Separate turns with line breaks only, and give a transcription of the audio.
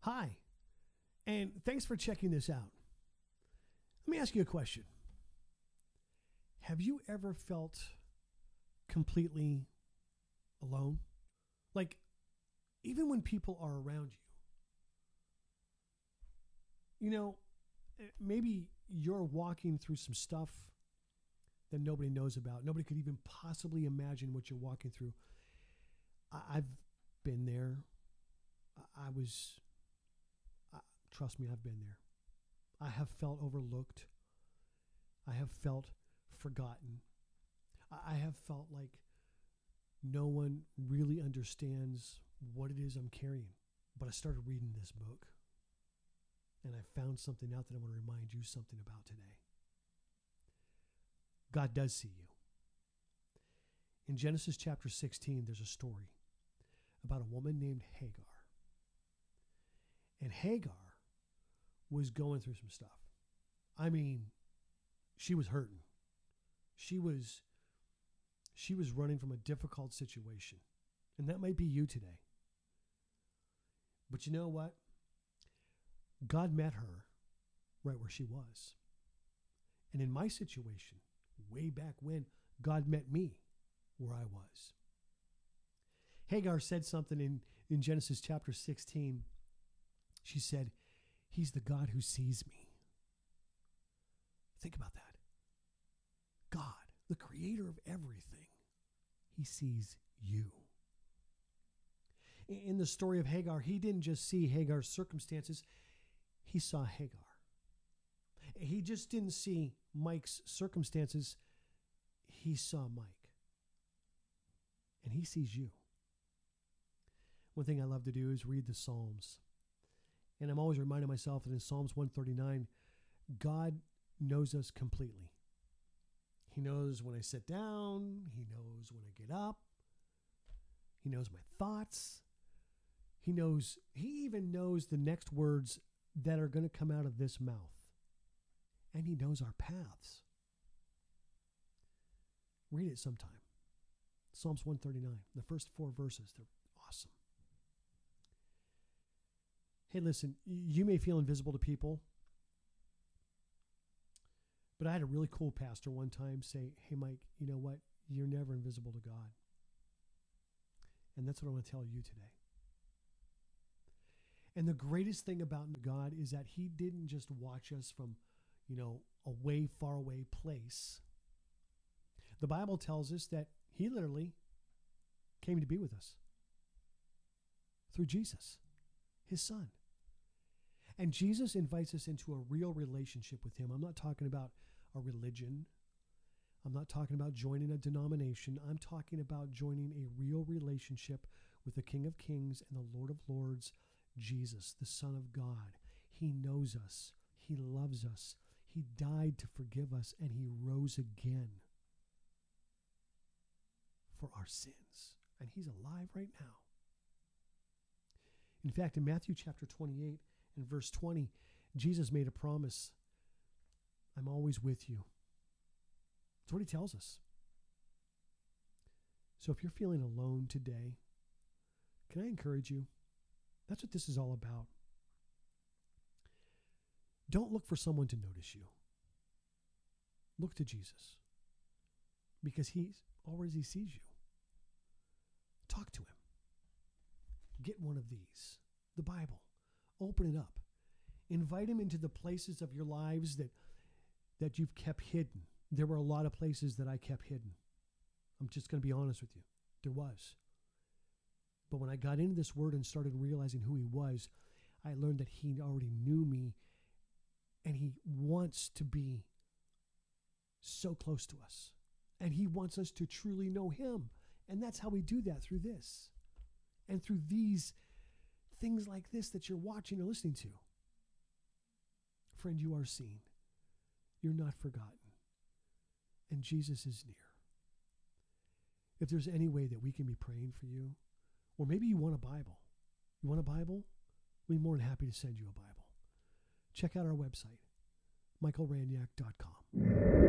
Hi, and thanks for checking this out. Let me ask you a question. Have you ever felt completely alone? Like, even when people are around you. You know, maybe you're walking through some stuff that nobody knows about. Nobody could even possibly imagine what you're walking through. I've been there. Trust me, I've been there. I have felt overlooked. I have felt forgotten. I have felt like no one really understands what it is I'm carrying. But I started reading this book, and I found something out that I want to remind you something about today. God does see you. In Genesis chapter 16, there's a story about a woman named Hagar. And Hagar was going through some stuff. I mean, she was hurting. She was running from a difficult situation. And that might be you today. But you know what? God met her right where she was. And in my situation, way back when, God met me where I was. Hagar said something in Genesis chapter 16. She said, He's the God who sees me. Think about that. God, the creator of everything, He sees you. In the story of Hagar, He didn't just see Hagar's circumstances, He saw Hagar. He just didn't see Mike's circumstances, He saw Mike. And He sees you. One thing I love to do is read the Psalms. And I'm always reminding myself that in Psalms 139, God knows us completely. He knows when I sit down. He knows when I get up. He knows my thoughts. He even knows the next words that are going to come out of this mouth. And He knows our paths. Read it sometime. Psalms 139, the first 4 verses, they're awesome. Hey, listen, you may feel invisible to people, but I had a really cool pastor one time say, hey, Mike, you know what? You're never invisible to God. And that's what I want to tell you today. And the greatest thing about God is that He didn't just watch us from, a way, far away place. The Bible tells us that He literally came to be with us through Jesus, His Son. And Jesus invites us into a real relationship with Him. I'm not talking about a religion. I'm not talking about joining a denomination. I'm talking about joining a real relationship with the King of Kings and the Lord of Lords, Jesus, the Son of God. He knows us. He loves us. He died to forgive us, and He rose again for our sins. And He's alive right now. In fact, in Matthew chapter 28 and verse 20, Jesus made a promise. I'm always with you. That's what He tells us. So if you're feeling alone today, can I encourage you? That's what this is all about. Don't look for someone to notice you. Look to Jesus, because He already sees you. Talk to Him. Get one of these, the Bible. Open it up. Invite Him into the places of your lives that you've kept hidden. There were a lot of places that I kept hidden. I'm just going to be honest with you. There was. But when I got into this Word and started realizing who He was, I learned that He already knew me, and He wants to be so close to us. And He wants us to truly know Him. And that's how we do that, through this. And through these things like this that you're watching or listening to. Friend, you are seen. You're not forgotten. And Jesus is near. If there's any way that we can be praying for you, or maybe you want a Bible. You want a Bible? We'd be more than happy to send you a Bible. Check out our website, michaelranyak.com.